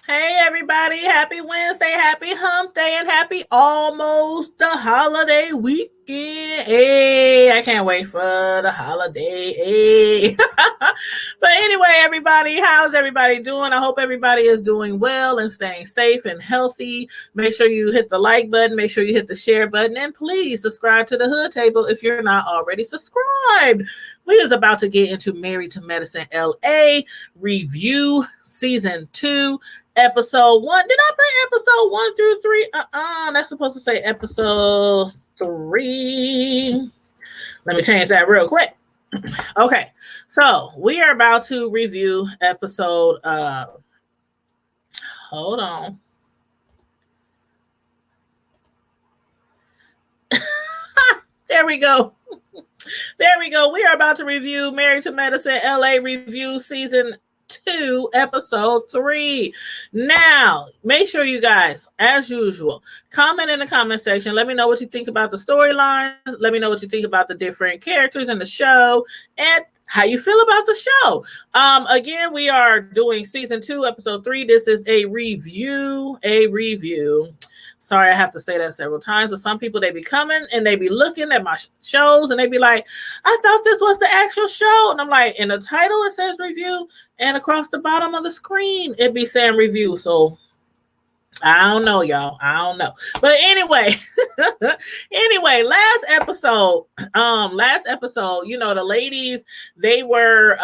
Hey everybody, happy Wednesday, happy hump day, and happy almost the holiday weekend. Hey, I can't wait for the holiday. Hey. But anyway, everybody, how's everybody doing? I hope everybody is doing well and staying safe and healthy. Make sure you hit the like button, make sure you hit the share button, and please subscribe to the Hood Table if you're not already subscribed. We is about to get into Married to Medicine LA review season 2. Episode 1. Did I put episode 1 through 3? That's supposed to say episode 3. Let me change that real quick. Okay, so we are about to review episode. Hold on. There we go. There we go. We are about to review Married to Medicine LA review season 2, episode 3. Now, make sure you guys, as usual, comment in the comment section. Let me know what you think about the storylines. Let me know what you think about the different characters in the show and how you feel about the show. Again, we are doing season 2, episode 3. This is a review. Sorry, I have to say that several times, but some people, they be coming and they be looking at my shows and they be like, I thought this was the actual show. And I'm like, in the title, it says review, and across the bottom of the screen, it be saying review. So I don't know, y'all. I don't know. But anyway, last episode, the ladies, they were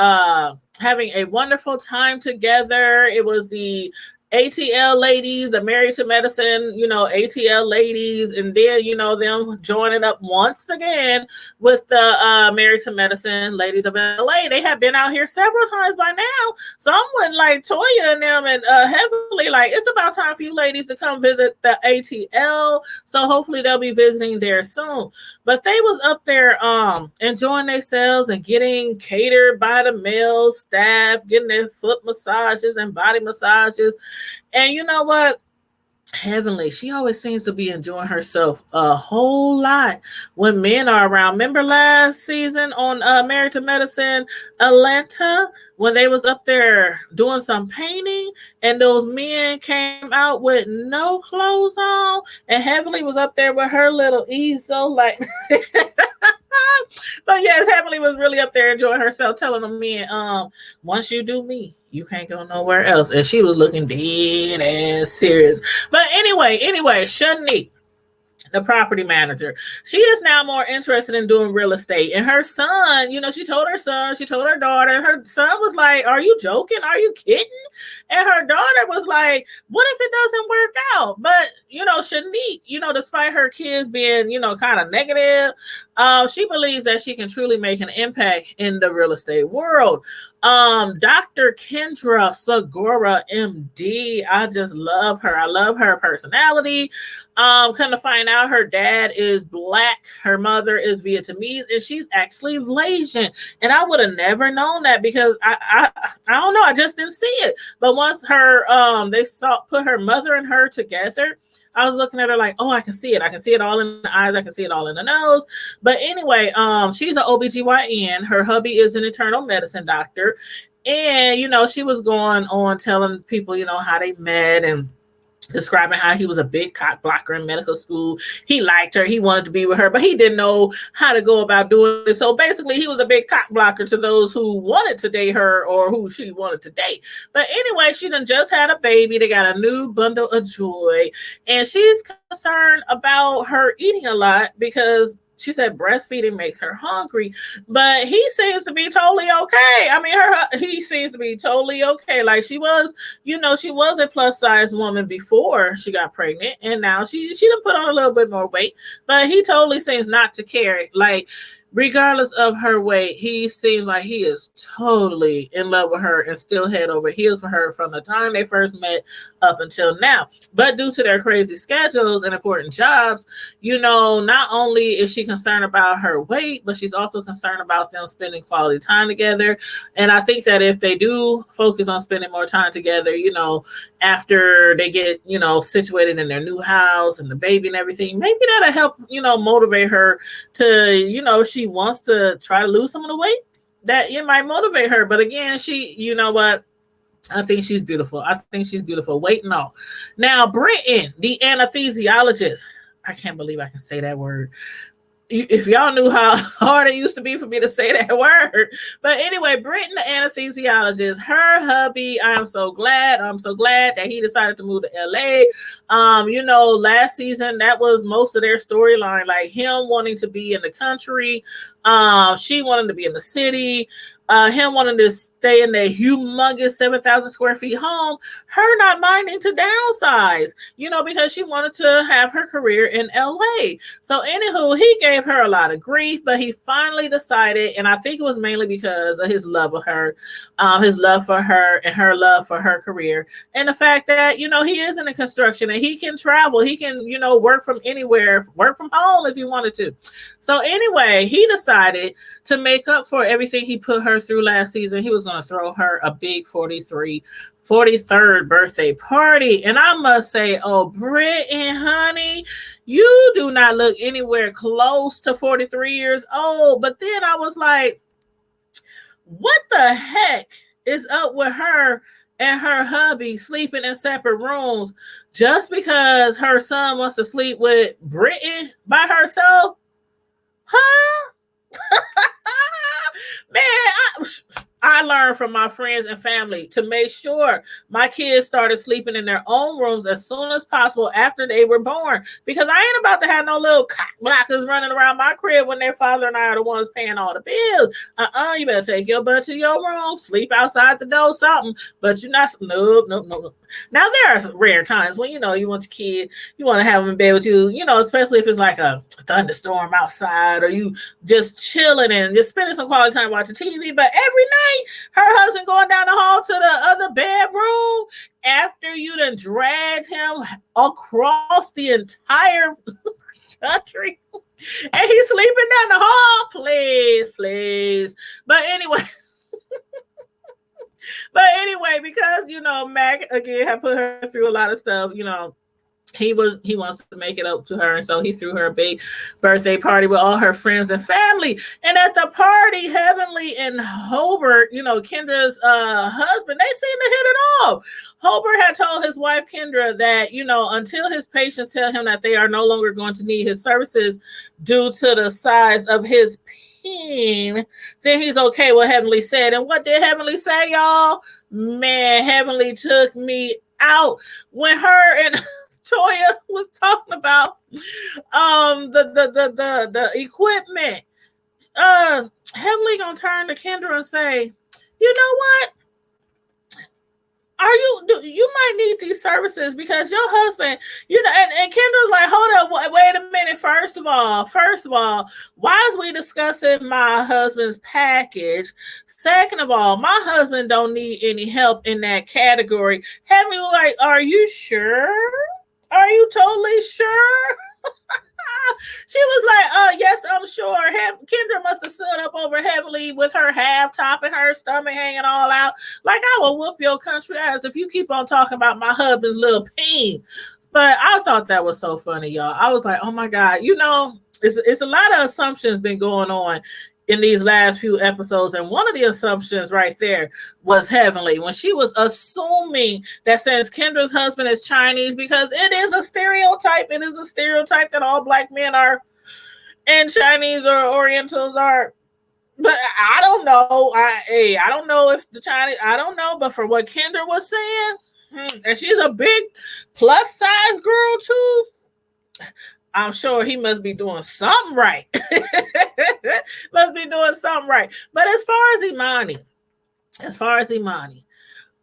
having a wonderful time together. It was the ATL ladies, the Married to Medicine, ATL ladies, and then, them joining up once again with the Married to Medicine ladies of LA. They have been out here several times by now. So I'm with like Toya and them and heavily like, it's about time for you ladies to come visit the ATL. So hopefully they'll be visiting there soon. But they was up there enjoying themselves and getting catered by the male staff, getting their foot massages and body massages. And you know what? Heavenly, she always seems to be enjoying herself a whole lot when men are around. Remember last season on Married to Medicine Atlanta, when they was up there doing some painting and those men came out with no clothes on, and Heavenly was up there with her little easel like but yes, Heavenly was really up there enjoying herself, telling them men, once you do me, you can't go nowhere else. And she was looking dead ass serious. But anyway, Shanique, the property manager, she is now more interested in doing real estate. And her son, she told her daughter, and her son was like, are you joking? Are you kidding? And her daughter was like, what if it doesn't work out? But, Shanique, despite her kids being, kind of negative, she believes that she can truly make an impact in the real estate world. Dr. Kendra Segura, MD, I just love her. I love her personality. Come to find out, her dad is Black, her mother is Vietnamese, and she's actually Malaysian. And I would have never known that because I don't know, I just didn't see it. But once they put her mother and her together, I was looking at her like, oh, I can see it. I can see it all in the eyes. I can see it all in the nose. But anyway, she's an OBGYN. Her hubby is an internal medicine doctor. And, she was going on telling people, how they met and describing how he was a big cock blocker in medical school. He liked her. He wanted to be with her, but he didn't know how to go about doing it. So basically, he was a big cock blocker to those who wanted to date her or who she wanted to date. But anyway, she done just had a baby. They got a new bundle of joy. And she's concerned about her eating a lot because she said breastfeeding makes her hungry, but he seems to be totally okay. I mean, he seems to be totally okay. Like she was, she was a plus size woman before she got pregnant, and now she done put on a little bit more weight, but he totally seems not to care. Like, regardless of her weight, he seems like he is totally in love with her and still head over heels for her from the time they first met up until now. But due to their crazy schedules and important jobs, not only is she concerned about her weight, but she's also concerned about them spending quality time together. And I think that if they do focus on spending more time together, after they get, situated in their new house and the baby and everything, maybe that'll help, motivate her to, she wants to try to lose some of the weight, that it might motivate her. But again, she, I think she's beautiful. I think she's beautiful. Wait, no. Now, Britain, the anesthesiologist. I can't believe I can say that word. If y'all knew how hard it used to be for me to say that word. But anyway, Britain, the anesthesiologist, her hubby, I'm so glad that he decided to move to LA. Last season, that was most of their storyline, like him wanting to be in the country. She wanted to be in the city. Him wanting to stay in that humongous 7,000 square feet home, her not minding to downsize, because she wanted to have her career in LA. So anywho, he gave her a lot of grief, but he finally decided, and I think it was mainly because of his love of her, his love for her and her love for her career. And the fact that, he is in the construction and he can travel, he can, work from anywhere, work from home if he wanted to. So anyway, he decided to make up for everything he put her through last season. He was going to throw her a big 43rd birthday party. And I must say, oh, Brittany, honey, you do not look anywhere close to 43 years old. But then I was like, what the heck is up with her and her hubby sleeping in separate rooms just because her son wants to sleep with Brittany by herself? Huh? Man, I learned from my friends and family to make sure my kids started sleeping in their own rooms as soon as possible after they were born, because I ain't about to have no little cock blockers running around my crib when their father and I are the ones paying all the bills. You better take your butt to your room, sleep outside the door, something, but you're not, nope. Now, there are rare times when, you want your kid, you want to have them in bed with you, especially if it's like a thunderstorm outside or you just chilling and just spending some quality time watching TV. But every night, her husband going down the hall to the other bedroom after you done dragged him across the entire country and he's sleeping down the hall. Please. But anyway, because Mac again had put her through a lot of stuff, he wants to make it up to her, and so he threw her a big birthday party with all her friends and family. And at the party, Heavenly and Hobart, Kendra's husband, they seemed to hit it off. Hobart had told his wife Kendra that until his patients tell him that they are no longer going to need his services due to the size of his peen, then he's okay. What Heavenly said, and what did Heavenly say, y'all? Man, Heavenly took me out when her and Toya was talking about the equipment. Heavenly gonna turn to Kendra and say, you know what? You might need these services because your husband, and Kendra's like, hold up, wait a minute. First of all, why is we discussing my husband's package? Second of all, my husband don't need any help in that category. Heavenly was like, are you sure? Are you totally sure? She was like, yes, I'm sure. Kendra must have stood up over Heavenly with her half top and her stomach hanging all out. Like, I will whoop your country ass if you keep on talking about my husband's little peen. But I thought that was so funny, y'all. I was like, oh my God, it's a lot of assumptions been going on in these last few episodes, and one of the assumptions right there was Heavenly when she was assuming that since Kendra's husband is Chinese, because it is a stereotype. It is a stereotype that all Black men are, and Chinese or Orientals are. But I don't know. I don't know if the Chinese. I don't know. But for what Kendra was saying, and she's a big plus size girl too, I'm sure he must be doing something right. Must be doing something right. But as far as Imani,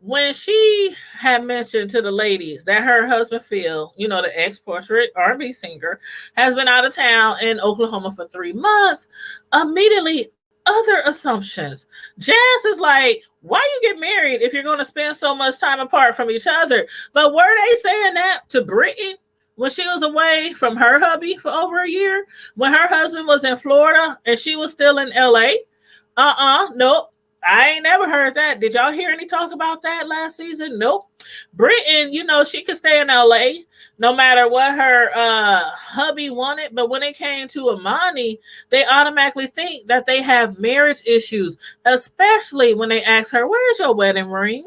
when she had mentioned to the ladies that her husband Phil, the ex-portrait R&B singer, has been out of town in Oklahoma for 3 months, immediately other assumptions. Jazz is like, why you get married if you're going to spend so much time apart from each other? But were they saying that to Brittany when she was away from her hubby for over a year, when her husband was in Florida and she was still in LA? Nope. I ain't never heard that. Did y'all hear any talk about that last season? Nope. Britain, she could stay in LA no matter what her hubby wanted. But when it came to Imani, they automatically think that they have marriage issues, especially when they ask her, where's your wedding ring?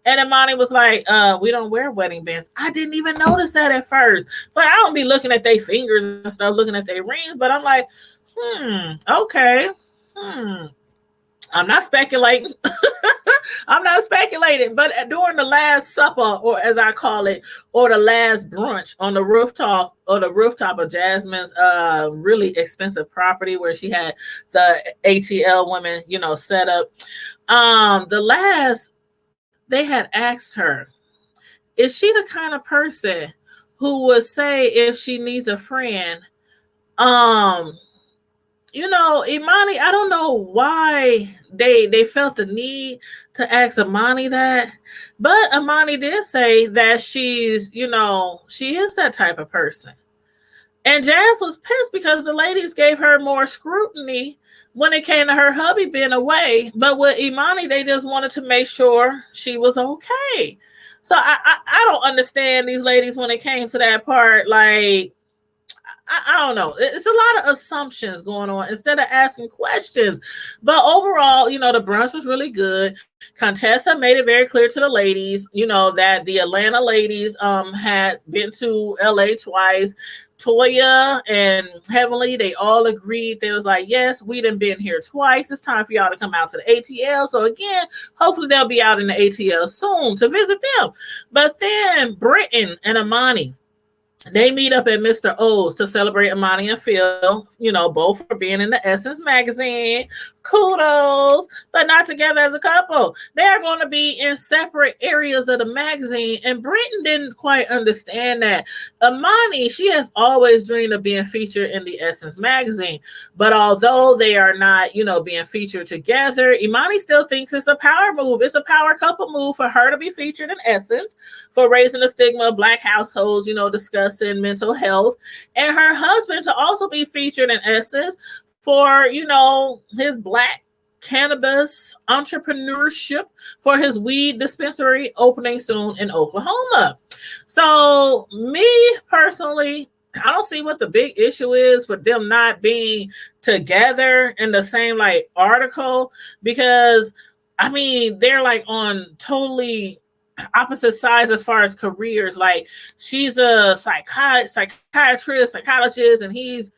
And Imani was like, we don't wear wedding bands. I didn't even notice that at first. But I don't be looking at their fingers and stuff, looking at their rings. But I'm like, okay. I'm not speculating. I'm not speculating, but during the last supper, or as I call it, or the last brunch on the rooftop, of Jasmine's really expensive property where she had the ATL women, set up. They had asked her, is she the kind of person who would say if she needs a friend, Imani, I don't know why they felt the need to ask Imani that, but Imani did say that she's, she is that type of person. And Jazz was pissed because the ladies gave her more scrutiny when it came to her hubby being away. But with Imani, they just wanted to make sure she was okay. So I don't understand these ladies when it came to that part. Like, I don't know. It's a lot of assumptions going on instead of asking questions. But overall, the brunch was really good. Contessa made it very clear to the ladies, that the Atlanta ladies had been to LA twice. Toya and Heavenly, they all agreed. They was like, yes, we done been here twice. It's time for y'all to come out to the ATL. So again, hopefully they'll be out in the ATL soon to visit them. But then Britton and Imani, they meet up at Mr. O's to celebrate Imani and Phil, both for being in the Essence magazine. Kudos, but not together as a couple. They are going to be in separate areas of the magazine, and Britton didn't quite understand that. Imani, she has always dreamed of being featured in the Essence magazine, but although they are not, being featured together, Imani still thinks it's a power move. It's a power couple move for her to be featured in Essence for raising the stigma of Black households, discussing mental health, and her husband to also be featured in Essence for, his Black cannabis entrepreneurship for his weed dispensary opening soon in Oklahoma. So me personally, I don't see what the big issue is for them not being together in the same article, because they're on totally opposite sides as far as careers. Like, she's a psychiatrist, psychologist, and he's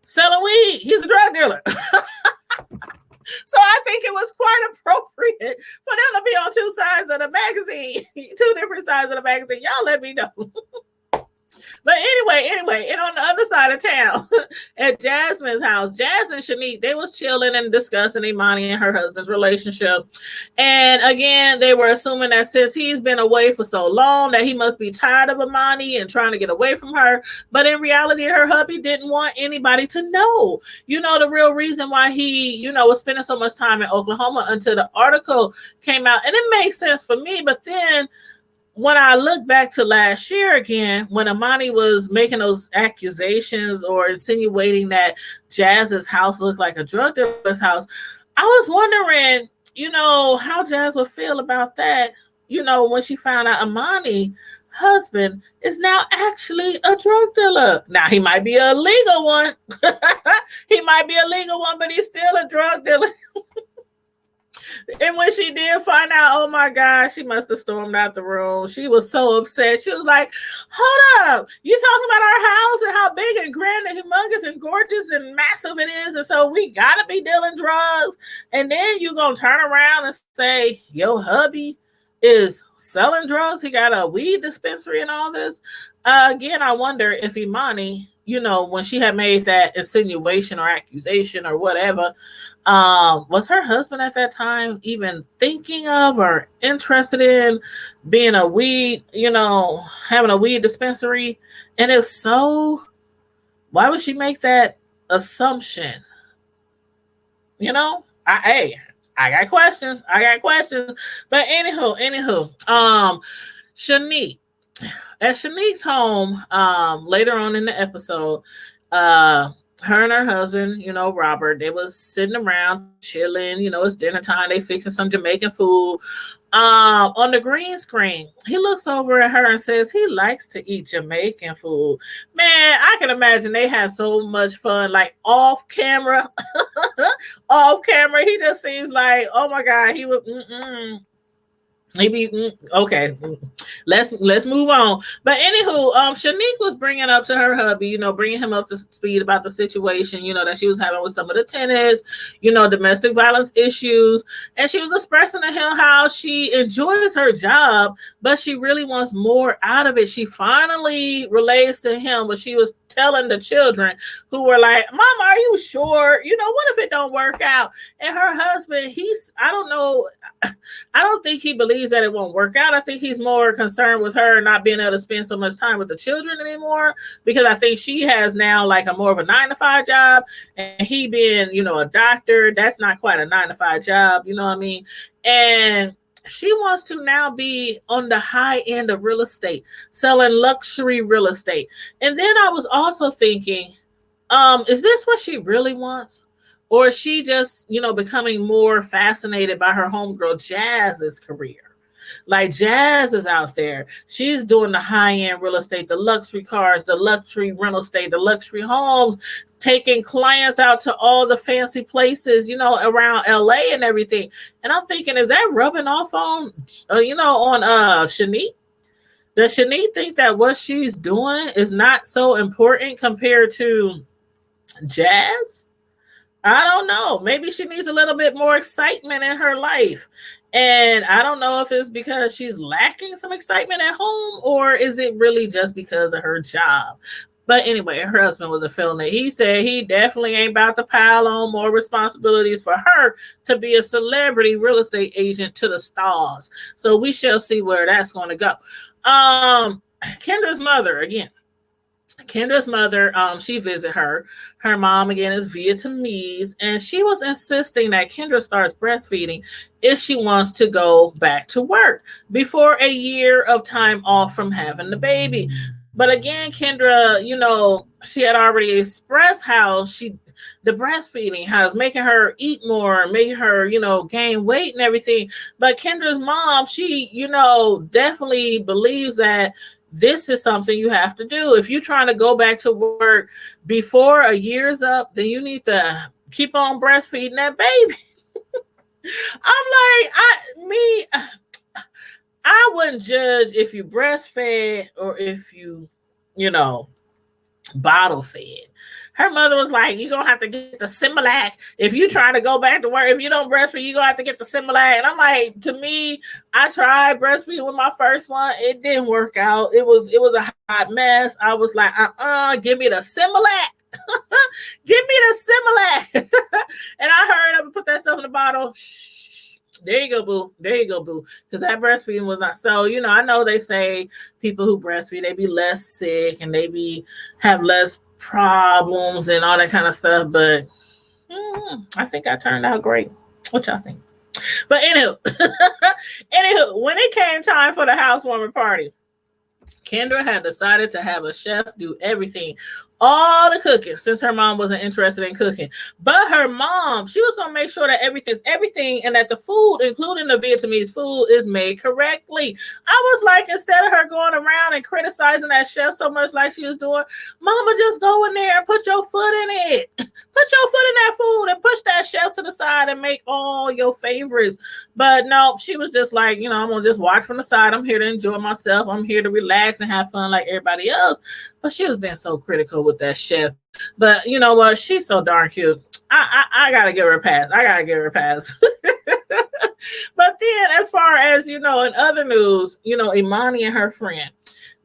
selling weed. He's a drug dealer. So I think it was quite appropriate for them to be on two sides of the magazine, two different sides of the magazine. Y'all let me know. But anyway, and on the other side of town, at Jasmine's house, Jazz and Shanique, they was chilling and discussing Imani and her husband's relationship. And again, they were assuming that since he's been away for so long, that he must be tired of Imani and trying to get away from her. But in reality, her hubby didn't want anybody to know, the real reason why he, was spending so much time in Oklahoma until the article came out. And it makes sense for me. But then when I look back to last year again, when Imani was making those accusations or insinuating that Jazz's house looked like a drug dealer's house, I was wondering, how Jazz would feel about that, when she found out Imani's husband is now actually a drug dealer. Now, he might be a legal one. But he's still a drug dealer. And when she did find out, oh my God, she must have stormed out the room. She was so upset. She was like, hold up, you talking about our house and how big and grand and humongous and gorgeous and massive it is, and so we gotta be dealing drugs, and then you gonna turn around and say your hubby is selling drugs, he got a weed dispensary and all this. Again, I wonder if Imani, when she had made that insinuation or accusation or whatever, was her husband at that time even thinking of or interested in being a weed, having a weed dispensary? And if so, why would she make that assumption? I got questions. But anywho, Shanique. At Shanique's home, later on in the episode, her and her husband, Robert, they was sitting around chilling. It's dinner time. They fixing some Jamaican food. On the green screen, he looks over at her and says he likes to eat Jamaican food. Man, I can imagine they had so much fun, off camera. Off camera, he just seems like, oh my God, he would. Maybe okay. Let's move on. But anywho, Shanique was bringing up to her hubby, bringing him up to speed about the situation, that she was having with some of the tenants, domestic violence issues, and she was expressing to him how she enjoys her job, but she really wants more out of it. She finally relays to him what she was telling the children, who were like, "Mama, are you sure? What if it don't work out?" And her husband, I don't know. I don't think he believes that it won't work out. I think he's more concerned with her not being able to spend so much time with the children anymore, because I think she has now like a more of a 9 to 5 job, and he being, a doctor, that's not quite a 9 to 5 job. You know what I mean? And she wants to now be on the high end of real estate, selling luxury real estate. And then I was also thinking, is this what she really wants? Or is she just, becoming more fascinated by her homegirl Jazz's career? Like Jazz is out there. She's doing the high-end real estate, the luxury cars, the luxury rental estate, the luxury homes, taking clients out to all the fancy places, around LA and everything. And I'm thinking, is that rubbing off on, on Shanique? Does Shanique think that what she's doing is not so important compared to Jazz? I don't know. Maybe she needs a little bit more excitement in her life. And I don't know if it's because she's lacking some excitement at home, or is it really just because of her job? But anyway, her husband wasn't feeling it. He said he definitely ain't about to pile on more responsibilities for her to be a celebrity real estate agent to the stars. So we shall see where that's going to go. Kendra's mother, again. Kendra's mother, she visited her. Her mom, again, is Vietnamese, and she was insisting that Kendra starts breastfeeding if she wants to go back to work before a year of time off from having the baby. But again, Kendra, she had already expressed how the breastfeeding, how it's making her eat more, making her, gain weight and everything. But Kendra's mom, she, definitely believes that this is something you have to do. If you're trying to go back to work before a year's up, then you need to keep on breastfeeding that baby. I'm like, I wouldn't judge if you breastfed or if you, bottle fed. Her mother was like, you're going to have to get the Similac. If you try to go back to work, if you don't breastfeed, you're going to have to get the Similac. And I'm like, to me, I tried breastfeeding with my first one. It didn't work out. It was a hot mess. I was like, give me the Similac. Give me the Similac. And I heard them put that stuff in the bottle. Shh. There you go, boo. There you go, boo. Because that breastfeeding was not. So, I know they say people who breastfeed, they be less sick and they have less problems and all that kind of stuff. But I think I turned out great. What y'all think? But anywho, when it came time for the housewarming party, Kendra had decided to have a chef do everything, all the cooking, since her mom wasn't interested in cooking. But her mom, she was going to make sure that everything's everything and that the food, including the Vietnamese food, is made correctly. I was like, instead of her going around and criticizing that chef so much like she was doing, Mama, just go in there and put your foot in it. Put your foot in that food and push that chef to the side and make all your favorites. But no, she was just like, I'm going to just watch from the side. I'm here to enjoy myself. I'm here to relax and have fun like everybody else. But she was being so critical with that chef. But you know what? She's so darn cute. I gotta give her a pass. But then, as far as in other news, Imani and her friend,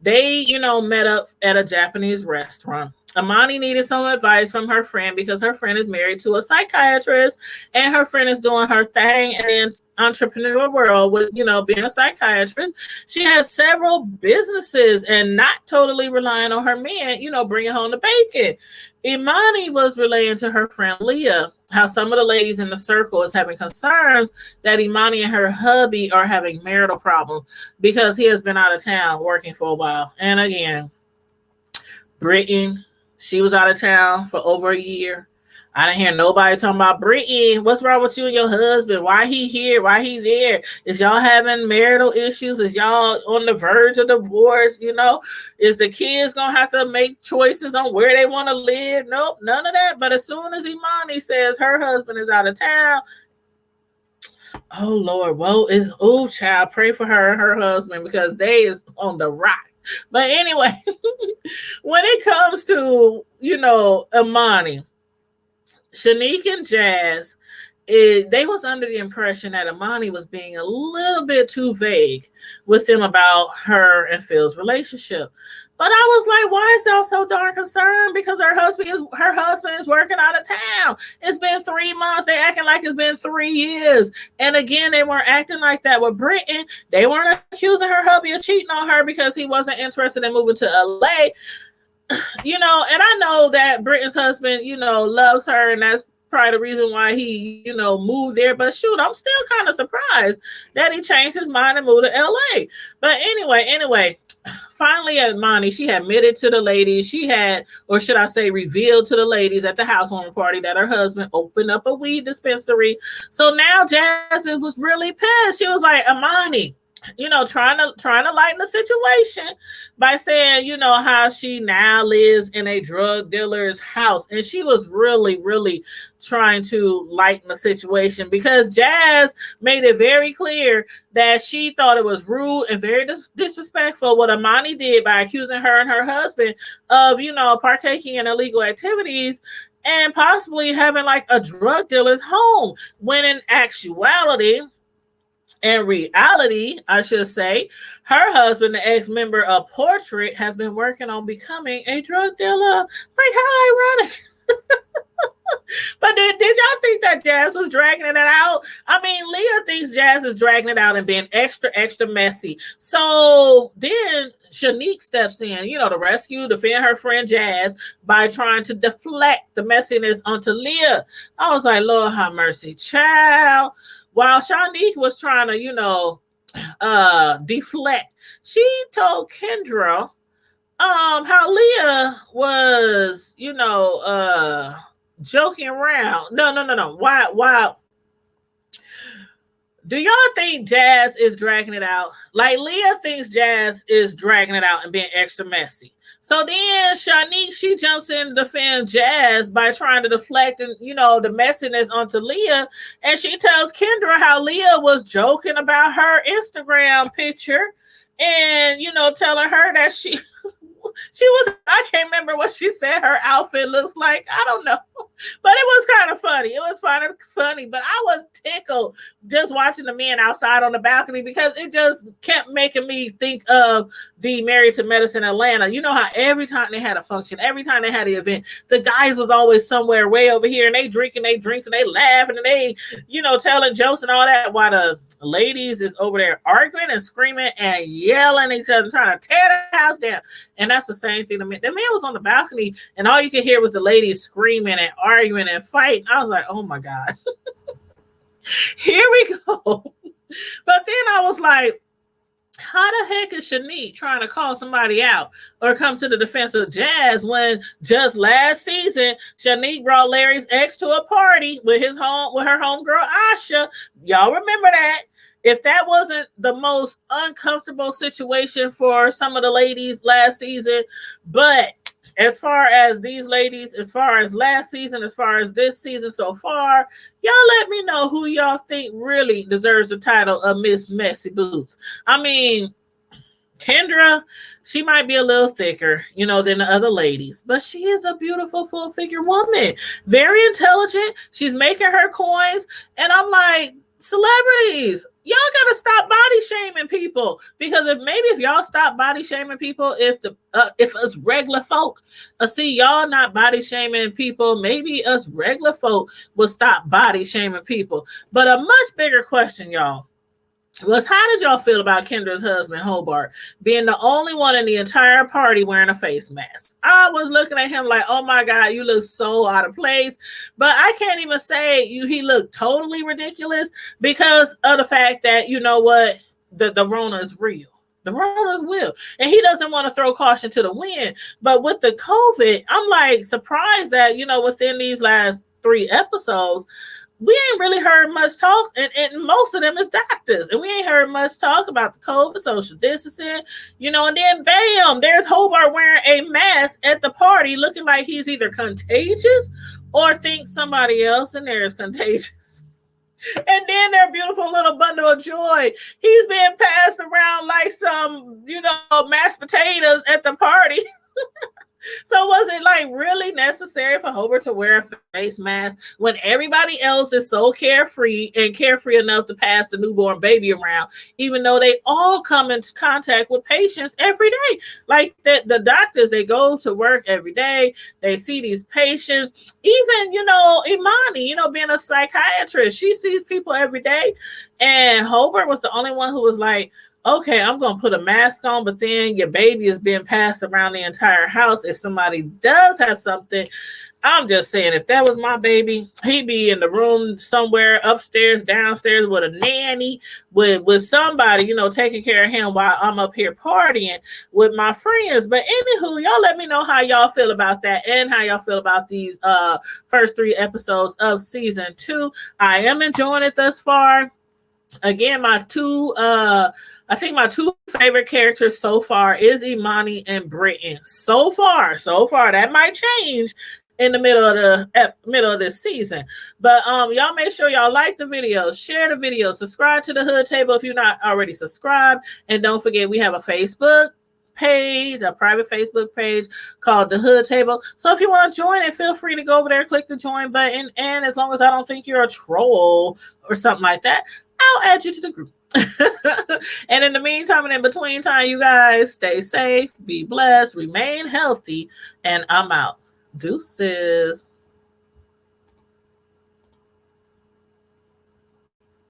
they met up at a Japanese restaurant. Imani needed some advice from her friend because her friend is married to a psychiatrist, and her friend is doing her thing in the entrepreneur world with, being a psychiatrist. She has several businesses and not totally relying on her man, bringing home the bacon. Imani was relaying to her friend Leah how some of the ladies in the circle is having concerns that Imani and her hubby are having marital problems because he has been out of town working for a while. And again, Brittany, she was out of town for over a year. I didn't hear nobody talking about Brittany. What's wrong with you and your husband? Why he here? Why he there? Is y'all having marital issues? Is y'all on the verge of divorce? Is the kids going to have to make choices on where they want to live? Nope, none of that. But as soon as Imani says her husband is out of town, Oh Lord, well, is oh child, pray for her and her husband because they is on the rock. But anyway, when it comes to Imani, Shanique and Jazz, they was under the impression that Imani was being a little bit too vague with them about her and Phil's relationship. But I was like, why is y'all so darn concerned? Because her husband is working out of town. It's been 3 months. They acting like it's been 3 years. And again, they weren't acting like that with Britain. They weren't accusing her hubby of cheating on her because he wasn't interested in moving to LA. And I know that Britain's husband, loves her, and that's probably the reason why he, moved there. But shoot, I'm still kind of surprised that he changed his mind and moved to LA. But anyway, finally, Imani, she admitted to the ladies, she had, or should I say, revealed to the ladies at the housewarming party that her husband opened up a weed dispensary. So now Jazz was really pissed. She was like, Imani, trying to lighten the situation by saying, how she now lives in a drug dealer's house. And she was really, really trying to lighten the situation because Jazz made it very clear that she thought it was rude and very disrespectful what Imani did by accusing her and her husband of, partaking in illegal activities and possibly having like a drug dealer's home, when in actuality, in reality, I should say, her husband, the ex-member of Portrait, has been working on becoming a drug dealer. Like, how ironic. But did y'all think that Jazz was dragging it out? I mean, Leah thinks Jazz is dragging it out and being extra, extra messy. So then Shanique steps in, to rescue, defend her friend Jazz by trying to deflect the messiness onto Leah. I was like, Lord have mercy, child. While Shanique was trying to, deflect, she told Kendra how Leah was, joking around. No. Why? Do y'all think Jazz is dragging it out? Like, Leah thinks Jazz is dragging it out and being extra messy. So then Shanique, she jumps in to defend Jazz by trying to deflect and, the messiness onto Leah. And she tells Kendra how Leah was joking about her Instagram picture and, telling her that she was, I can't remember what she said her outfit looks like. I don't know. But it was kind of funny. It was funny, but I was tickled just watching the men outside on the balcony because it just kept making me think of the Married to Medicine Atlanta. You know how every time they had a function, every time they had an event, the guys was always somewhere way over here and they drinking their drinks and they laughing and they, telling jokes and all that while the ladies is over there arguing and screaming and yelling at each other, trying to tear the house down. And that's the same thing. The man was on the balcony and all you could hear was the ladies screaming and arguing and fighting. I was like, oh my God. Here we go. But then I was like, how the heck is Shanique trying to call somebody out or come to the defense of Jazz when just last season Shanique brought Larry's ex to a party with her homegirl Asha? Y'all remember that? If that wasn't the most uncomfortable situation for some of the ladies last season, but as far as these ladies, as far as last season, as far as this season so far, y'all let me know who y'all think really deserves the title of Miss Messy Boots. I mean, Kendra, she might be a little thicker, than the other ladies, but she is a beautiful full figure woman, very intelligent. She's making her coins. And I'm like, celebrities, y'all gotta stop body shaming people, because if y'all stop body shaming people, if us regular folk see y'all not body shaming people, maybe us regular folk will stop body shaming people. But a much bigger question, y'all, was how did y'all feel about Kendra's husband Hobart being the only one in the entire party wearing a face mask? I was looking at him like, oh my God, you look so out of place. But I can't even say he looked totally ridiculous because of the fact that, the Rona is real. The Rona is real. And he doesn't want to throw caution to the wind. But with the COVID, I'm like surprised that, within these last 3 episodes, we ain't really heard much talk, and most of them is doctors, and we ain't heard much talk about the COVID, social distancing, and then bam, there's Hobart wearing a mask at the party looking like he's either contagious or thinks somebody else in there is contagious. And then their beautiful little bundle of joy. He's being passed around like some, mashed potatoes at the party. So was it like really necessary for Hobart to wear a face mask when everybody else is so carefree and carefree enough to pass the newborn baby around, even though they all come into contact with patients every day? Like the doctors, they go to work every day. They see these patients. Even, Imani, being a psychiatrist, she sees people every day. And Hobart was the only one who was like, okay, I'm going to put a mask on, but then your baby is being passed around the entire house. If somebody does have something, I'm just saying, if that was my baby, he'd be in the room somewhere upstairs, downstairs with a nanny, with somebody, taking care of him while I'm up here partying with my friends. But anywho, y'all let me know how y'all feel about that and how y'all feel about these first 3 episodes of season 2. I am enjoying it thus far. Again, my two favorite characters so far is Imani and Britton. So far, that might change in the middle of this season. But y'all make sure y'all like the video, share the video, subscribe to the Hood Table if you're not already subscribed, and don't forget we have a Facebook page, a private Facebook page called the Hood Table. So if you want to join it, feel free to go over there, click the join button, and as long as I don't think you're a troll or something like that, I'll add you to the group. And in the meantime and in between time, you guys stay safe, be blessed, remain healthy, and I'm out. Deuces.